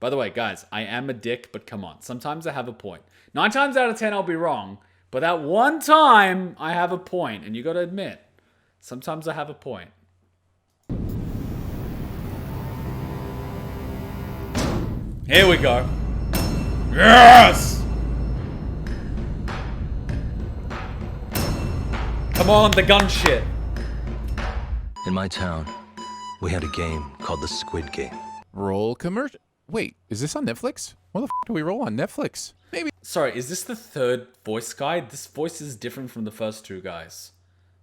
By the way, guys, I am a dick, but come on. Sometimes I have a point. 9 times out of 10, I'll be wrong. But that one time, I have a point. And you gotta admit, sometimes I have a point. Here we go. Yes! Come on, the gun shit. In my town, we had a game called the Squid Game. Roll commercial. Wait, is this on Netflix? What the f do we roll on Netflix? Maybe. Sorry, is this the third voice guy? This voice is different from the first 2 guys.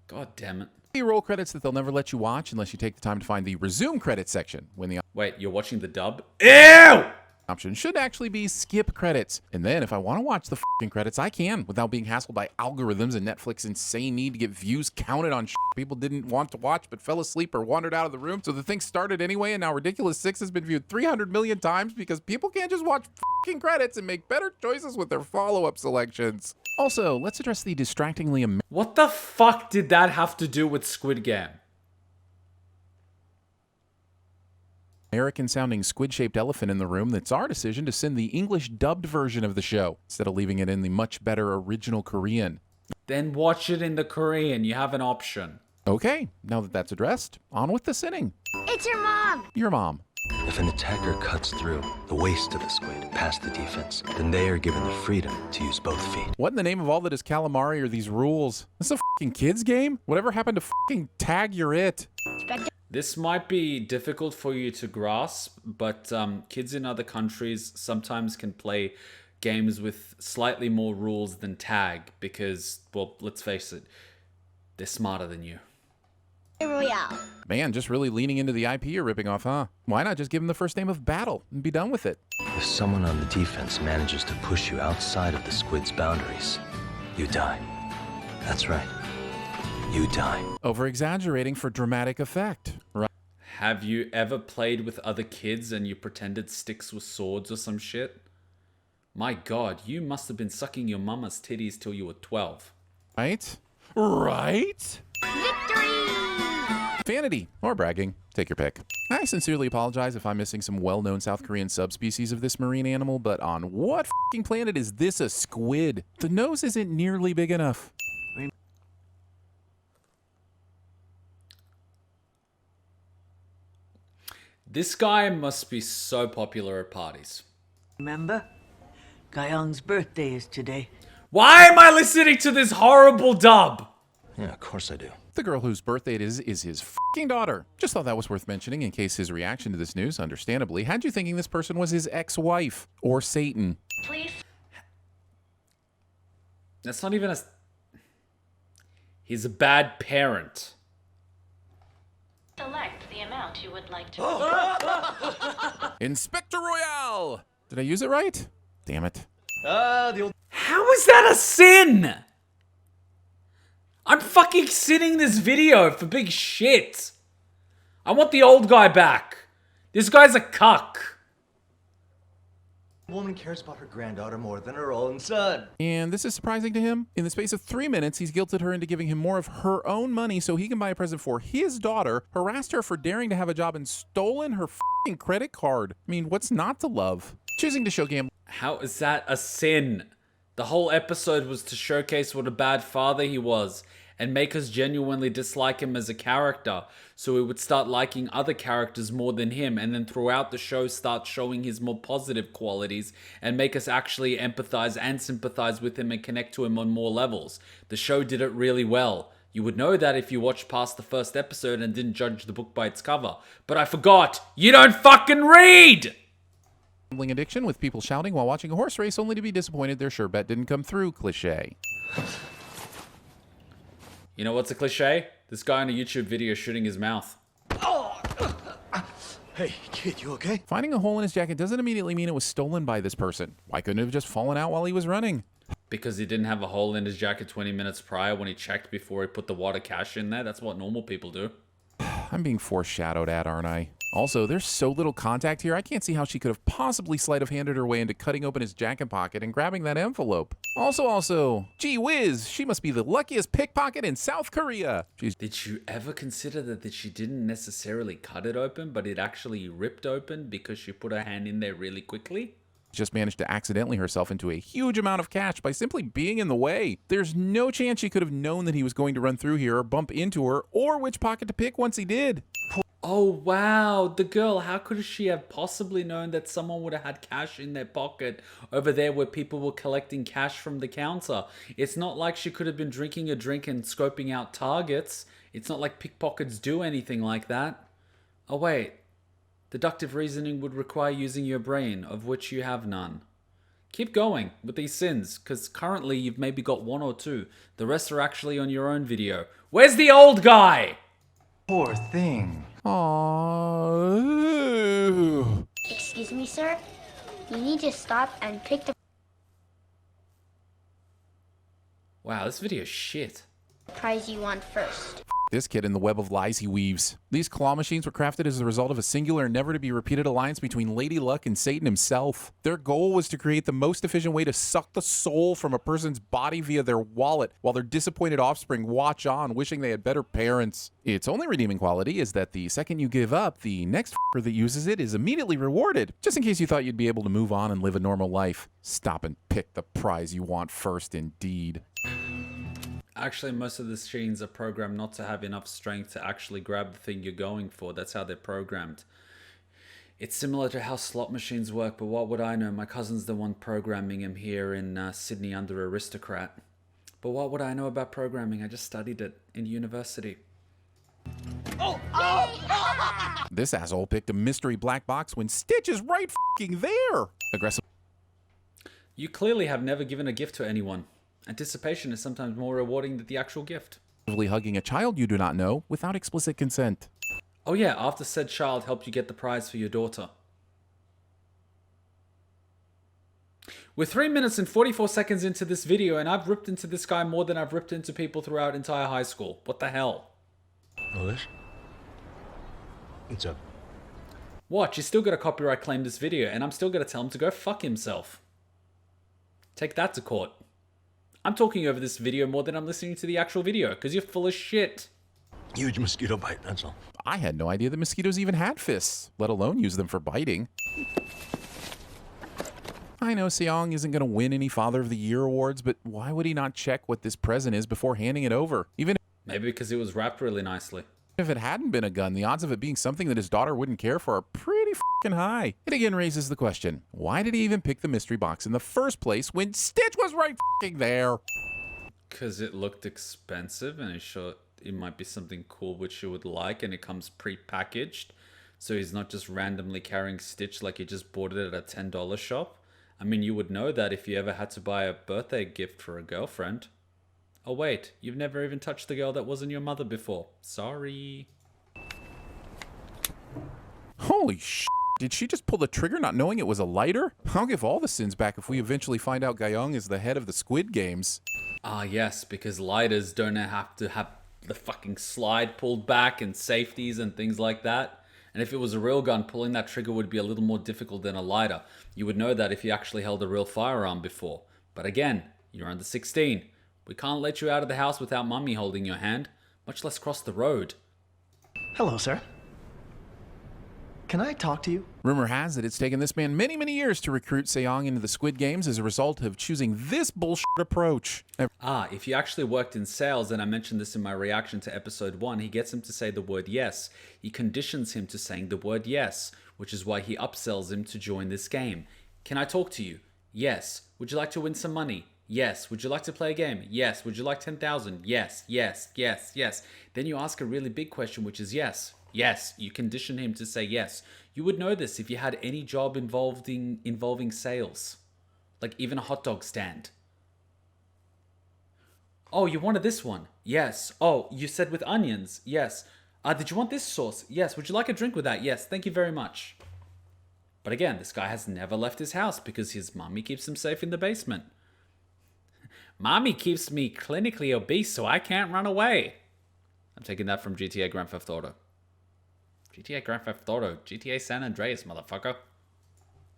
God damn it. Roll credits that they'll never let you watch unless you take the time to find the resume credits section. When the Wait, you're watching the dub? Ew! option should actually be skip credits. And then if I want to watch the f***ing credits, I can without being hassled by algorithms and Netflix's insane need to get views counted on people didn't want to watch but fell asleep or wandered out of the room. So the thing started anyway, and now Ridiculous 6 has been viewed 300 million times because people can't just watch f***ing credits and make better choices with their follow-up selections. Also, let's address the distractingly What the fuck did that have to do with Squid Game? American-sounding squid-shaped elephant in the room that's our decision to send the English-dubbed version of the show, instead of leaving it in the much better original Korean. Then watch it in the Korean. You have an option. Okay, now that that's addressed, on with the sinning. It's your mom! Your mom. If an attacker cuts through the waist of the squid past the defense, then they are given the freedom to use both feet. What in the name of all that is calamari are these rules? This is a f***ing kids game? Whatever happened to f***ing tag you're it? This might be difficult for you to grasp, but kids in other countries sometimes can play games with slightly more rules than tag because, well, let's face it, they're smarter than you. Royale. Man, just really leaning into the IP you're ripping off, huh? Why not just give them the first name of Battle and be done with it? If someone on the defense manages to push you outside of the squid's boundaries, you die. That's right. You die. Over-exaggerating for dramatic effect, right? Have you ever played with other kids and you pretended sticks were swords or some shit? My god, you must have been sucking your mama's titties till you were 12. Right? Right? Victory! Vanity or bragging, take your pick. I sincerely apologize if I'm missing some well-known South Korean subspecies of this marine animal, but on what f***ing planet is this a squid? The nose isn't nearly big enough. This guy must be so popular at parties. Remember? Guyong's birthday is today. Why am I listening to this horrible dub? Yeah, of course I do. The girl whose birthday it is his f***ing daughter. Just thought that was worth mentioning in case his reaction to this news, understandably, had you thinking this person was his ex-wife or Satan. Please. That's not even a... He's a bad parent. Select the amount you would like to. Inspector Royale! Did I use it right? Damn it. How is that a sin? I'm fucking sinning this video for big shit. I want the old guy back. This guy's a cuck. Woman cares about her granddaughter more than her own son. And this is surprising to him. In the space of 3 minutes, he's guilted her into giving him more of her own money so he can buy a present for his daughter, harassed her for daring to have a job, and stolen her f***ing credit card. I mean, what's not to love? Choosing to show gambling. How is that a sin? The whole episode was to showcase what a bad father he was and make us genuinely dislike him as a character, so we would start liking other characters more than him, and then throughout the show start showing his more positive qualities and make us actually empathize and sympathize with him and connect to him on more levels. The show did it really well. You would know that if you watched past the first episode and didn't judge the book by its cover. But I forgot, you don't fucking read! Gambling addiction with people shouting while watching a horse race only to be disappointed their sure bet didn't come through. Cliche. You know what's a cliche? This guy on a YouTube video shooting his mouth. Hey, kid, you okay? Finding a hole in his jacket doesn't immediately mean it was stolen by this person. Why couldn't it have just fallen out while he was running? Because he didn't have a hole in his jacket 20 minutes prior when he checked before he put the water cash in there. That's what normal people do. I'm being foreshadowed at, aren't I? Also, there's so little contact here, I can't see how she could have possibly sleight of handed her way into cutting open his jacket pocket and grabbing that envelope. Also, gee whiz, she must be the luckiest pickpocket in South Korea. Did you ever consider that she didn't necessarily cut it open, but it actually ripped open because she put her hand in there really quickly? Just managed to accidentally herself into a huge amount of cash by simply being in the way. There's no chance she could have known that he was going to run through here or bump into her, or which pocket to pick once he did. Oh wow, the girl, how could she have possibly known that someone would have had cash in their pocket over there where people were collecting cash from the counter? It's not like she could have been drinking a drink and scoping out targets. It's not like pickpockets do anything like that. Oh wait, deductive reasoning would require using your brain, of which you have none. Keep going with these sins, because currently you've maybe got one or two. The rest are actually on your own video. Where's the old guy? Poor thing. Aww. Excuse me, sir? You need to stop and pick the Wow, this video's shit. prize you want first. This kid in the web of lies he weaves. These claw machines were crafted as a result of a singular, never-to-be-repeated alliance between Lady Luck and Satan himself. Their goal was to create the most efficient way to suck the soul from a person's body via their wallet, while their disappointed offspring watch on, wishing they had better parents. Its only redeeming quality is that the second you give up, the next f***er that uses it is immediately rewarded, just in case you thought you'd be able to move on and live a normal life. Stop and pick the prize you want first, indeed. Actually, most of the machines are programmed not to have enough strength to actually grab the thing you're going for. That's how they're programmed. It's similar to how slot machines work, but what would I know? My cousin's the one programming him here in Sydney under Aristocrat. But what would I know about programming? I just studied it in university. This asshole picked a mystery black box when Stitch is right f***ing there. Aggressive. You clearly have never given a gift to anyone. Anticipation is sometimes more rewarding than the actual gift. Hugging a child you do not know without explicit consent. Oh yeah, after said child helped you get the prize for your daughter. We're 3 minutes and 44 seconds into this video and I've ripped into this guy more than I've ripped into people throughout entire high school. What the hell? Oh, this? What's up? Watch, you still got to copyright claim this video and I'm still going to tell him to go fuck himself. Take that to court. I'm talking over this video more than I'm listening to the actual video, because you're full of shit. Huge mosquito bite, that's all. I had no idea that mosquitoes even had fists, let alone use them for biting. I know Seong isn't going to win any Father of the Year awards, but why would he not check what this present is before handing it over? Maybe because it was wrapped really nicely. If it hadn't been a gun, the odds of it being something that his daughter wouldn't care for are pretty f***ing high. It again raises the question, why did he even pick the mystery box in the first place when Stitch was right f***ing there? Because it looked expensive and it might be something cool which you would like and it comes pre-packaged. So he's not just randomly carrying Stitch like he just bought it at a $10 shop. I mean, you would know that if you ever had to buy a birthday gift for a girlfriend. Oh wait, you've never even touched the girl that wasn't your mother before. Sorry. Holy sh**. Did she just pull the trigger not knowing it was a lighter? I'll give all the sins back if we eventually find out Gyeong is the head of the Squid Games. Ah yes, because lighters don't have to have the fucking slide pulled back and safeties and things like that. And if it was a real gun, pulling that trigger would be a little more difficult than a lighter. You would know that if you actually held a real firearm before. But again, you're under 16. We can't let you out of the house without Mummy holding your hand, much less cross the road. Hello, sir. Can I talk to you? Rumor has it it's taken this man many, many years to recruit Seong into the Squid Games as a result of choosing this bullshit approach. If you actually worked in sales, and I mentioned this in my reaction to episode 1, he gets him to say the word yes. He conditions him to saying the word yes, which is why he upsells him to join this game. Can I talk to you? Yes. Would you like to win some money? Yes. Would you like to play a game? Yes. Would you like 10,000? Yes, yes, yes, yes. Then you ask a really big question, which is yes. Yes, you condition him to say yes. You would know this if you had any job involving sales. Like even a hot dog stand. Oh, you wanted this one? Yes. Oh, you said with onions? Yes. Did you want this sauce? Yes. Would you like a drink with that? Yes. Thank you very much. But again, this guy has never left his house because his mommy keeps him safe in the basement. Mommy keeps me clinically obese so I can't run away. I'm taking that from GTA Grand Theft Auto. GTA Grand Theft Auto. GTA San Andreas, motherfucker.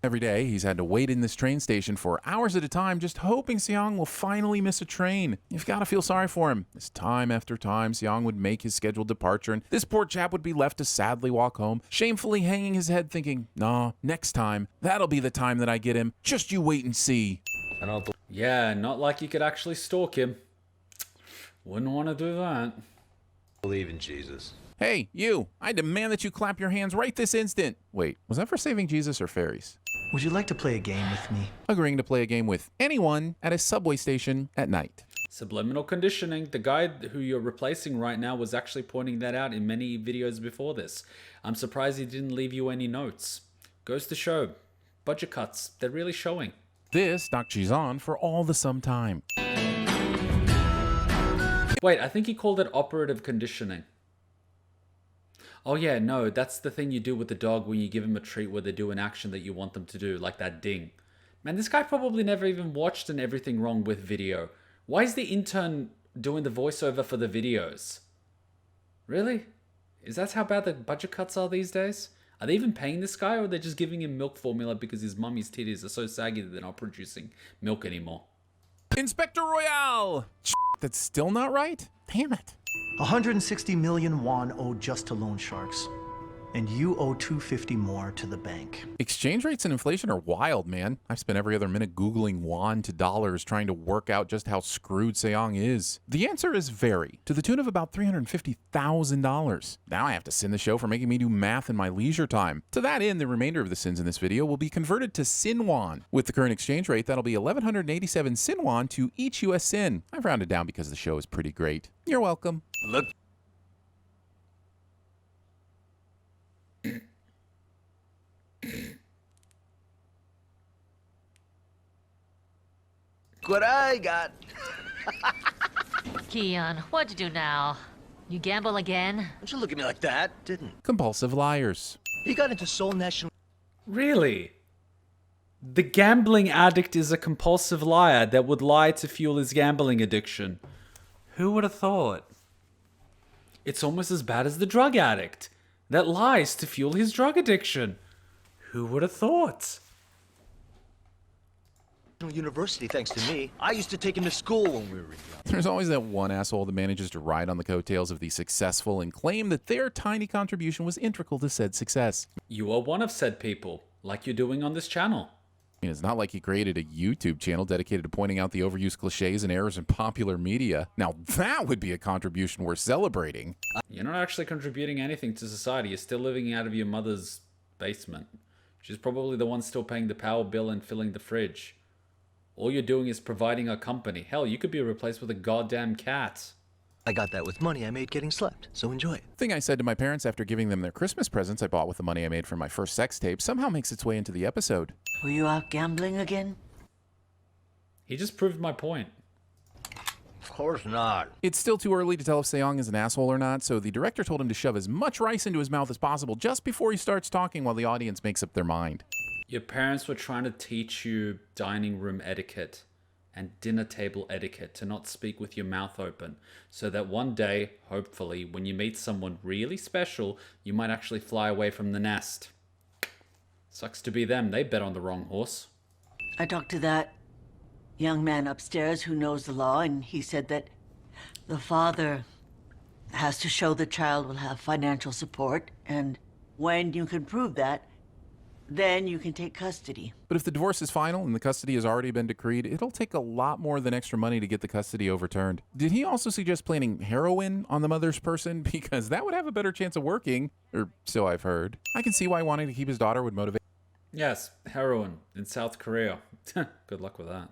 Every day, he's had to wait in this train station for hours at a time, just hoping Seong will finally miss a train. You've got to feel sorry for him. As time after time, Seong would make his scheduled departure, and this poor chap would be left to sadly walk home, shamefully hanging his head thinking, nah, next time, that'll be the time that I get him. Just you wait and see. Yeah, not like you could actually stalk him. Wouldn't want to do that. Believe in Jesus. Hey, you, I demand that you clap your hands right this instant. Wait, was that for saving Jesus or fairies? Would you like to play a game with me? Agreeing to play a game with anyone at a subway station at night. Subliminal conditioning. The guy who you're replacing right now was actually pointing that out in many videos before this. I'm surprised he didn't leave you any notes. Goes to show. Budget cuts. They're really showing. This knocked Cheese on for all the some time. Wait, I think he called it operative conditioning. Oh yeah, no, that's the thing you do with the dog when you give him a treat where they do an action that you want them to do, like that ding. Man, this guy probably never even watched an Everything Wrong With video. Why is the intern doing the voiceover for the videos? Really? Is that how bad the budget cuts are these days? Are they even paying this guy, or are they just giving him milk formula because his mummy's titties are so saggy that they're not producing milk anymore? Inspector Royale! That's still not right? Damn it. 160 million won owed just to loan sharks. And you owe 250 more to the bank. Exchange rates and inflation are wild, man. I've spent every other minute Googling won to dollars trying to work out just how screwed Seong is. The answer is very, to the tune of about $350,000. Now I have to sin the show for making me do math in my leisure time. To that end, the remainder of the sins in this video will be converted to Sinwon. With the current exchange rate, that'll be 1,187 Sinwon to each US sin. I've rounded down because the show is pretty great. You're welcome. Look. What I got. Keon, what'd you do now? You gamble again? Don't you look at me like that. Didn't. Compulsive liars. He got into Seoul National. Really? The gambling addict is a compulsive liar that would lie to fuel his gambling addiction. Who would have thought? It's almost as bad as the drug addict that lies to fuel his drug addiction. Who would have thought? University, thanks to me. I used to take him to school when we were young. There's always that one asshole that manages to ride on the coattails of the successful and claim that their tiny contribution was integral to said success. You are one of said people, like you're doing on this channel. I mean, it's not like he created a YouTube channel dedicated to pointing out the overused cliches and errors in popular media. Now that would be a contribution worth celebrating. You're not actually contributing anything to society. You're still living out of your mother's basement. She's probably the one still paying the power bill and filling the fridge. All you're doing is providing a company. Hell, you could be replaced with a goddamn cat. I got that with money I made getting slept, so enjoy it. Thing I said to my parents after giving them their Christmas presents I bought with the money I made from my first sex tape somehow makes its way into the episode. Were you out gambling again? He just proved my point. Of course not. It's still too early to tell if Seong is an asshole or not, so the director told him to shove as much rice into his mouth as possible just before he starts talking while the audience makes up their mind. Your parents were trying to teach you dining room etiquette and dinner table etiquette, to not speak with your mouth open, so that one day, hopefully, when you meet someone really special, you might actually fly away from the nest. Sucks to be them. They bet on the wrong horse. I talked to that young man upstairs who knows the law, and he said that the father has to show the child will have financial support, and when you can prove that, then you can take custody. But if the divorce is final and the custody has already been decreed, it'll take a lot more than extra money to get the custody overturned. Did he also suggest planting heroin on the mother's person? Because that would have a better chance of working, or so I've heard. I can see why wanting to keep his daughter would motivate Yes, heroin in South Korea. Good luck with that.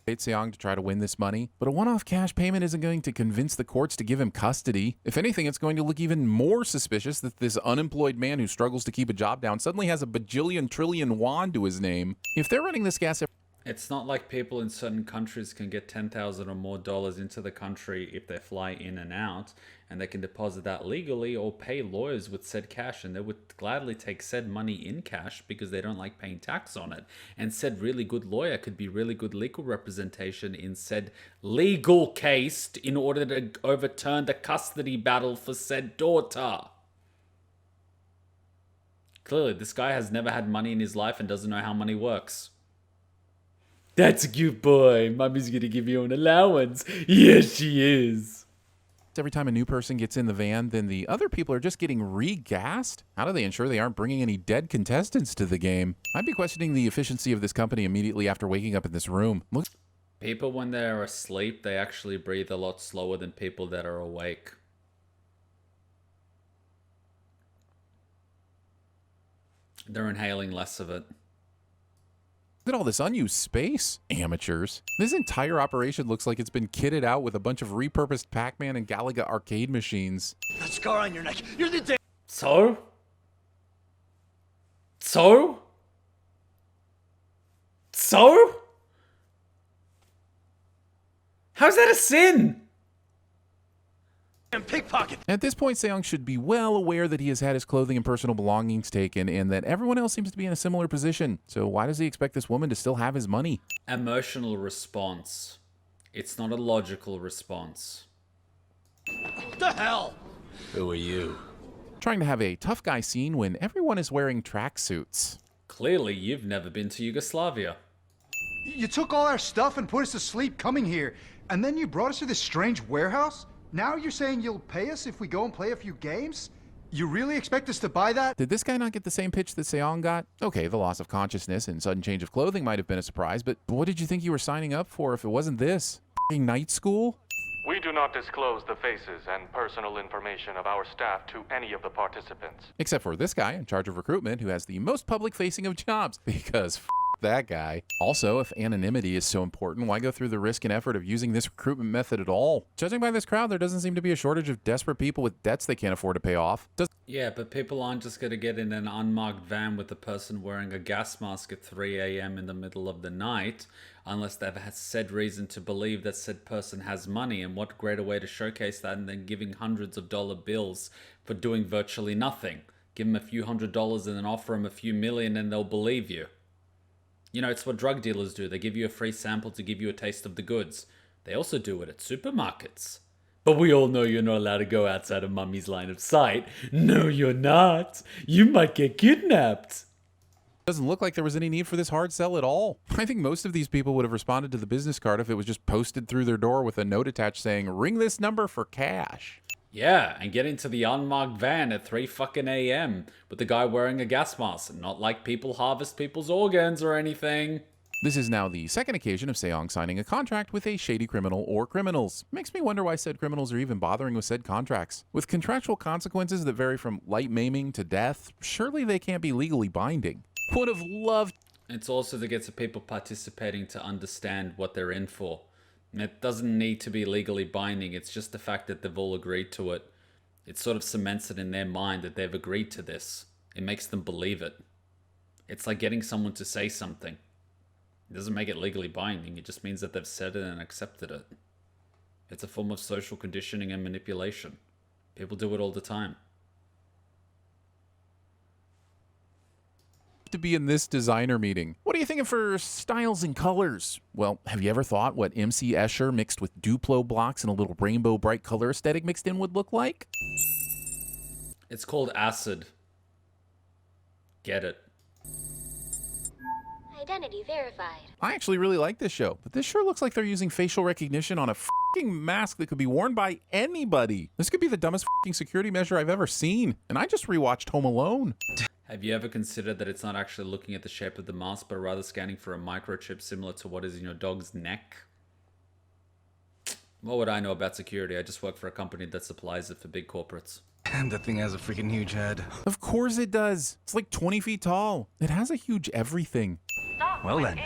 Seong to try to win this money, but a one-off cash payment isn't going to convince the courts to give him custody. If anything, it's going to look even more suspicious that this unemployed man who struggles to keep a job down suddenly has a bajillion trillion won to his name. If they're running this gas... It's not like people in certain countries can get $10,000 or more into the country if they fly in and out, and they can deposit that legally or pay lawyers with said cash, and they would gladly take said money in cash because they don't like paying tax on it. And said really good lawyer could be really good legal representation in said legal case in order to overturn the custody battle for said daughter. Clearly, this guy has never had money in his life and doesn't know how money works. That's a cute boy. Mummy's gonna give you an allowance. Yes, she is. Every time a new person gets in the van, then the other people are just getting re-gassed? How do they ensure they aren't bringing any dead contestants to the game? I'd be questioning the efficiency of this company immediately after waking up in this room. Look. People, when they're asleep, they actually breathe a lot slower than people that are awake. They're inhaling less of it. Look at all this unused space. Amateurs. This entire operation looks like it's been kitted out with a bunch of repurposed Pac-Man and Galaga arcade machines. That scar on your neck. You're the So? So? So? How's that a sin? pickpocket. At this point, Seong should be well aware that he has had his clothing and personal belongings taken and that everyone else seems to be in a similar position. So why does he expect this woman to still have his money? Emotional response. It's not a logical response. What the hell? Who are you? Trying to have a tough guy scene when everyone is wearing tracksuits. Clearly, you've never been to Yugoslavia. You took all our stuff and put us to sleep coming here, and then you brought us to this strange warehouse? Now you're saying you'll pay us if we go and play a few games? You really expect us to buy that? Did this guy not get the same pitch that Seong got? Okay, the loss of consciousness and sudden change of clothing might have been a surprise, but what did you think you were signing up for if it wasn't this? Night school? We do not disclose the faces and personal information of our staff to any of the participants. Except for this guy in charge of recruitment who has the most public facing of jobs, because that guy. Also, if anonymity is so important, why go through the risk and effort of using this recruitment method at all? Judging by this crowd, there doesn't seem to be a shortage of desperate people with debts they can't afford to pay off. Yeah, but people aren't just going to get in an unmarked van with a person wearing a gas mask at 3 a.m. in the middle of the night, unless they've had said reason to believe that said person has money, and what greater way to showcase that than giving hundreds of dollar bills for doing virtually nothing. Give them a few $100s and then offer them a few million and they'll believe you. You know, it's what drug dealers do. They give you a free sample to give you a taste of the goods. They also do it at supermarkets. But we all know you're not allowed to go outside of Mummy's line of sight. No, you're not. You might get kidnapped. Doesn't look like there was any need for this hard sell at all. I think most of these people would have responded to the business card if it was just posted through their door with a note attached saying, "Ring this number for cash." Yeah, and get into the unmarked van at 3 fucking a.m. with the guy wearing a gas mask. Not like people harvest people's organs or anything. This is now the second occasion of Seong signing a contract with a shady criminal or criminals. Makes me wonder why said criminals are even bothering with said contracts. With contractual consequences that vary from light maiming to death, surely they can't be legally binding. Would have loved. It's also to get the people participating to understand what they're in for. And it doesn't need to be legally binding, it's just the fact that they've all agreed to it. It sort of cements it in their mind that they've agreed to this. It makes them believe it. It's like getting someone to say something. It doesn't make it legally binding, it just means that they've said it and accepted it. It's a form of social conditioning and manipulation. People do it all the time. To be in this designer meeting. What are you thinking for styles and colors? Well, have you ever thought what MC Escher mixed with Duplo blocks and a little rainbow bright color aesthetic mixed in would look like? It's called acid. Get it. Identity verified. I actually really like this show, but this sure looks like they're using facial recognition on a f***ing mask that could be worn by anybody. This could be the dumbest f***ing security measure I've ever seen, and I just rewatched Home Alone. Have you ever considered that it's not actually looking at the shape of the mask, but rather scanning for a microchip similar to what is in your dog's neck? What would I know about security? I just work for a company that supplies it for big corporates. And that thing has a freaking huge head. Of course it does. It's like 20 feet tall. It has a huge everything. Well then,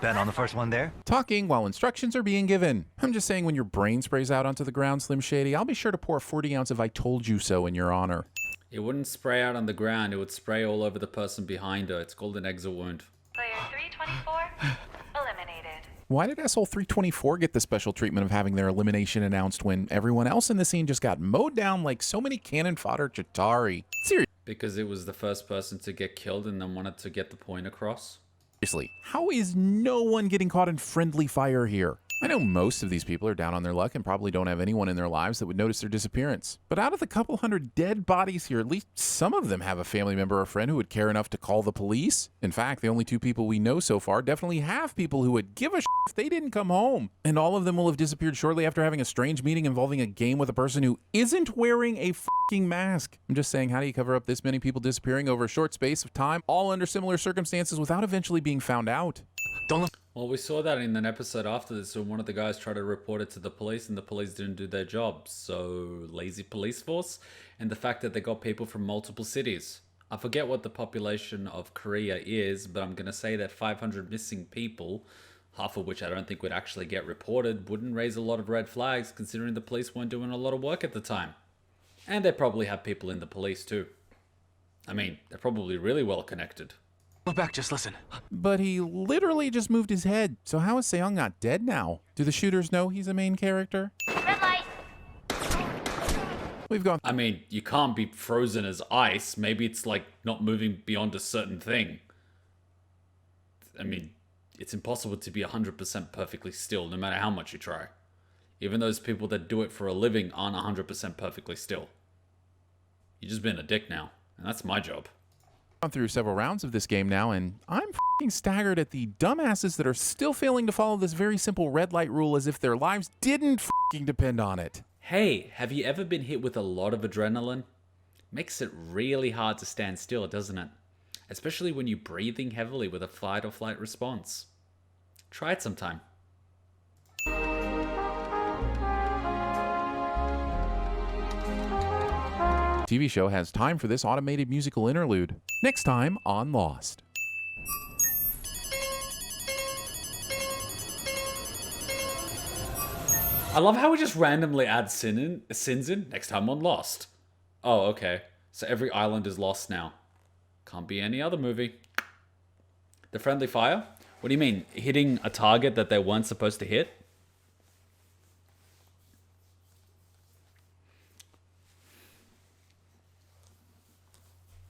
bet on the first one there? Talking while instructions are being given. I'm just saying when your brain sprays out onto the ground, Slim Shady, I'll be sure to pour a 40 ounce of I told you so in your honor. It wouldn't spray out on the ground, it would spray all over the person behind her. It's called an exit wound. Player 324 eliminated. Why did asshole 324 get the special treatment of having their elimination announced when everyone else in the scene just got mowed down like so many cannon fodder Chitauri? Seriously. Because it was the first person to get killed and then wanted to get the point across. Seriously, how is no one getting caught in friendly fire here? I know most of these people are down on their luck and probably don't have anyone in their lives that would notice their disappearance. But out of the couple hundred dead bodies here, at least some of them have a family member or friend who would care enough to call the police. In fact, the only 2 people we know so far definitely have people who would give a shit if they didn't come home. And all of them will have disappeared shortly after having a strange meeting involving a game with a person who isn't wearing a fucking mask. I'm just saying, how do you cover up this many people disappearing over a short space of time, all under similar circumstances, without eventually being found out? Well, we saw that in an episode after this when one of the guys tried to report it to the police and the police didn't do their job. So, lazy police force, and the fact that they got people from multiple cities. I forget what the population of Korea is, but I'm going to say that 500 missing people, half of which I don't think would actually get reported, wouldn't raise a lot of red flags considering the police weren't doing a lot of work at the time. And they probably have people in the police too. I mean, they're probably really well connected. Look back, just listen. But he literally just moved his head. So how is Seong not dead now? Do the shooters know he's a main character? Red light. We've gone. I mean, you can't be frozen as ice. Maybe it's like not moving beyond a certain thing. I mean, it's impossible to be 100% perfectly still, no matter how much you try. Even those people that do it for a living aren't 100% perfectly still. You're just being a dick now, and that's my job. Through several rounds of this game now, and I'm f***ing staggered at the dumbasses that are still failing to follow this very simple red light rule as if their lives didn't f***ing depend on it. Hey, have you ever been hit with a lot of adrenaline? Makes it really hard to stand still, doesn't it? Especially when you're breathing heavily with a fight or flight response. Try it sometime. TV show has time for this automated musical interlude. Next time on Lost. I love how we just randomly add sins in next time on Lost. Oh, okay. So every island is lost now. Can't be any other movie. The friendly fire? What do you mean? Hitting a target that they weren't supposed to hit?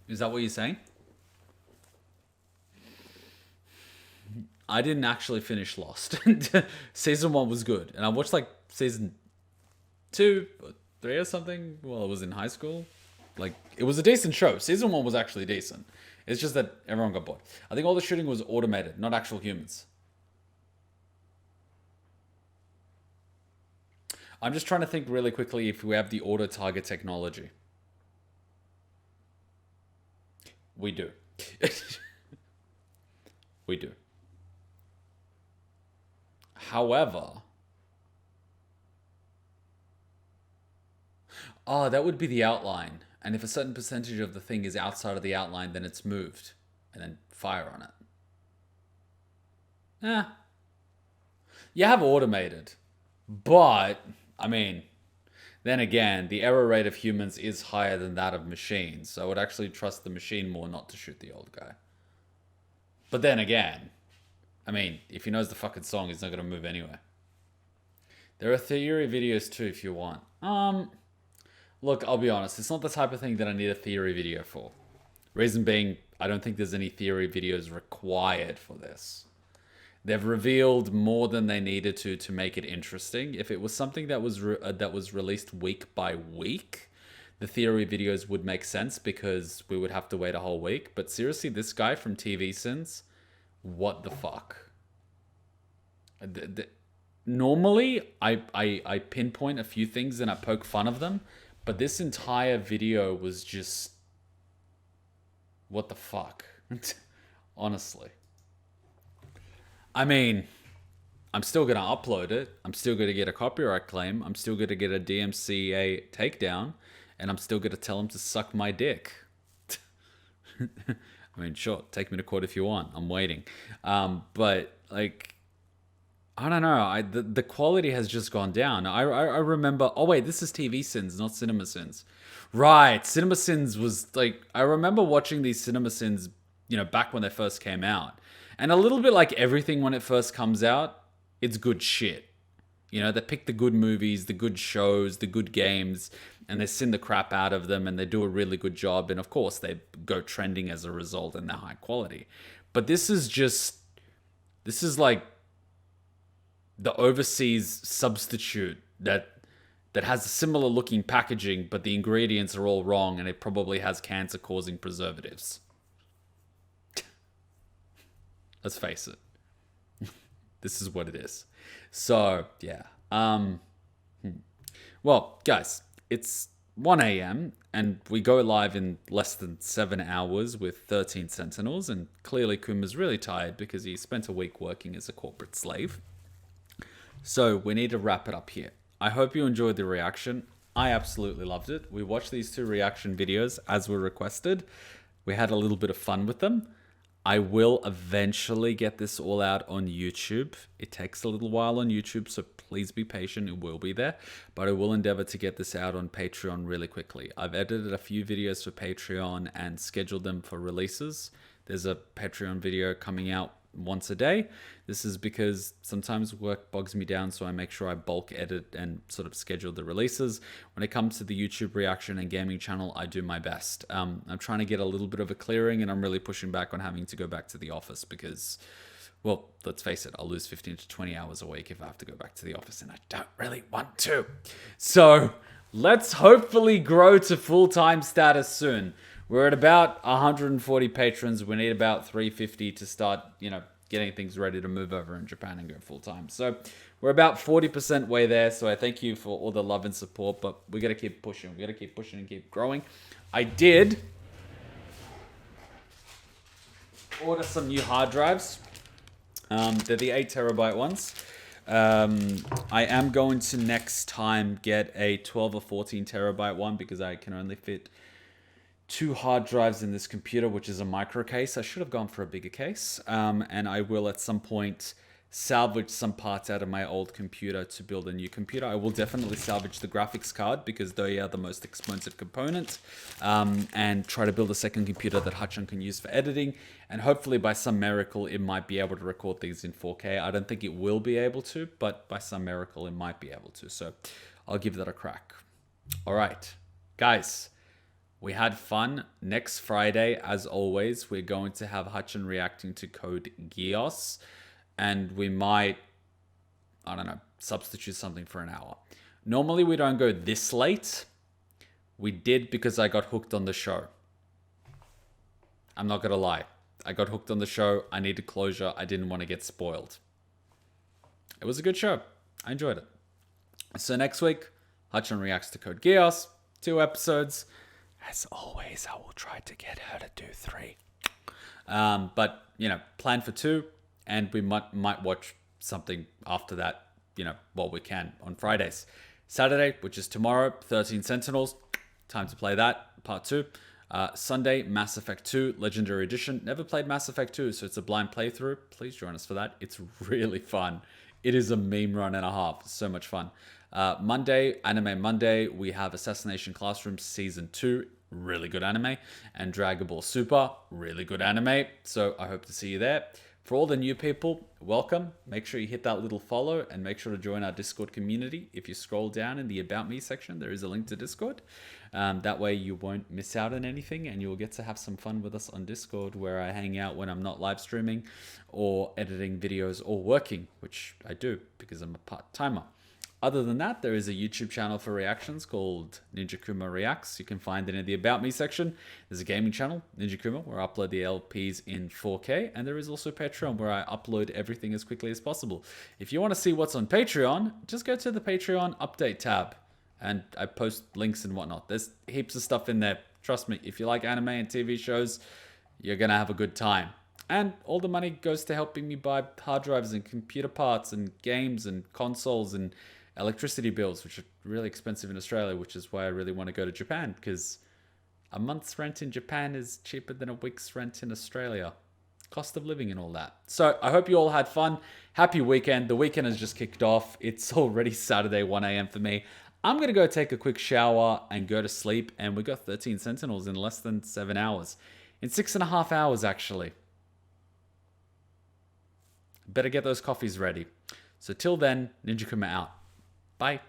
Is that what you're saying? I didn't actually finish Lost. Season 1 was good. And I watched like season 2 or 3 or something while I was in high school. Like, it was a decent show. Season 1 was actually decent. It's just that everyone got bored. I think all the shooting was automated, not actual humans. I'm just trying to think really quickly if we have the auto-target technology. We do. We do. However... Oh, that would be the outline. And if a certain percentage of the thing is outside of the outline, then it's moved. And then fire on it. You have automated. But, I mean... Then again, the error rate of humans is higher than that of machines, so I would actually trust the machine more not to shoot the old guy. But then again, I mean, if he knows the fucking song, he's not going to move anywhere. There are theory videos too if you want. Look, I'll be honest, it's not the type of thing that I need a theory video for. Reason being, I don't think there's any theory videos required for this. They've revealed more than they needed to make it interesting. If it was something that was released week by week, the theory videos would make sense because we would have to wait a whole week. But seriously, this guy from TV Sins, what the fuck? Normally, I pinpoint a few things and I poke fun of them, but this entire video was just... what the fuck? Honestly. I mean, I'm still going to upload it. I'm still going to get a copyright claim. I'm still going to get a DMCA takedown. And I'm still going to tell him to suck my dick. I mean, sure, take me to court if you want. I'm waiting. But, like, I don't know. The quality has just gone down. I remember... Oh, wait, this is TV Sins, not Cinema Sins. Right, Cinema Sins was, like... I remember watching these Cinema Sins, you know, back when they first came out. And a little bit like everything when it first comes out, it's good shit. You know, they pick the good movies, the good shows, the good games, and they sin the crap out of them, and they do a really good job. And of course, they go trending as a result, and they're high quality. But this is just... This is like... the overseas substitute that has a similar looking packaging, but the ingredients are all wrong and it probably has cancer causing preservatives. Let's face it. This is what it is. So, yeah. Well, guys, it's 1 a.m. and we go live in less than 7 hours with 13 Sentinels, and clearly Kuma's really tired because he spent a week working as a corporate slave. So we need to wrap it up here. I hope you enjoyed the reaction. I absolutely loved it. We watched these 2 reaction videos as were requested. We had a little bit of fun with them. I will eventually get this all out on YouTube. It takes a little while on YouTube, so please be patient. It will be there. But I will endeavor to get this out on Patreon really quickly. I've edited a few videos for Patreon and scheduled them for releases. There's a Patreon video coming out once a day. This is because sometimes work bogs me down, so I make sure I bulk edit and sort of schedule the releases. When it comes to the YouTube reaction and gaming channel, I do my best. I'm trying to get a little bit of a clearing, and I'm really pushing back on having to go back to the office because, well, let's face it, I'll lose 15 to 20 hours a week if I have to go back to the office, and I don't really want to. So let's hopefully grow to full-time status soon. We're at about 140 patrons. We need about 350 to start, getting things ready to move over in Japan and go full time. So we're about 40% way there. So I thank you for all the love and support, but we got to keep pushing. We got to keep pushing and keep growing. I did order some new hard drives. They're the 8 terabyte ones. I am going to next time get a 12 or 14 terabyte one because I can only fit 2 hard drives in this computer, which is a micro case. I should have gone for a bigger case. And I will at some point salvage some parts out of my old computer to build a new computer. I will definitely salvage the graphics card because they are the most expensive component, and try to build a second computer that Hachan can use for editing. And hopefully by some miracle, it might be able to record things in 4K. I don't think it will be able to, but by some miracle, it might be able to. So I'll give that a crack. All right, guys. We had fun. Next Friday, as always, we're going to have Hachan reacting to Code Geass. And we might, I don't know, substitute something for an hour. Normally, we don't go this late. We did because I got hooked on the show. I'm not going to lie. I got hooked on the show. I needed closure. I didn't want to get spoiled. It was a good show. I enjoyed it. So next week, Hachan reacts to Code Geass. 2 episodes. As always, I will try to get her to do 3. But, plan for 2, and we might watch something after that, while we can on Fridays. Saturday, which is tomorrow, 13 Sentinels. Time to play that, part 2. Sunday, Mass Effect 2, Legendary Edition. Never played Mass Effect 2, so it's a blind playthrough. Please join us for that. It's really fun. It is a meme run and a half. It's so much fun. Monday, Anime Monday, we have Assassination Classroom Season 2, really good anime, and Dragon Ball Super, really good anime, so I hope to see you there. For all the new people, welcome. Make sure you hit that little follow and make sure to join our Discord community. If you scroll down in the About Me section, there is a link to Discord. That way you won't miss out on anything and you'll get to have some fun with us on Discord, where I hang out when I'm not live streaming or editing videos or working, which I do because I'm a part-timer. Other than that, there is a YouTube channel for reactions called Ninja Kuma Reacts. You can find it in the About Me section. There's a gaming channel, Ninja Kuma, where I upload the LPs in 4K. And there is also Patreon, where I upload everything as quickly as possible. If you want to see what's on Patreon, just go to the Patreon update tab. And I post links and whatnot. There's heaps of stuff in there. Trust me, if you like anime and TV shows, you're going to have a good time. And all the money goes to helping me buy hard drives and computer parts and games and consoles and electricity bills, which are really expensive in Australia, which is why I really want to go to Japan, because a month's rent in Japan is cheaper than a week's rent in Australia. Cost of living and all that. So I hope you all had fun. Happy weekend. The weekend has just kicked off. It's already Saturday, 1 a.m. for me. I'm going to go take a quick shower and go to sleep. And we got 13 Sentinels in less than 7 hours. In 6.5 hours, actually. Better get those coffees ready. So till then, Ninja Kuma out. Bye.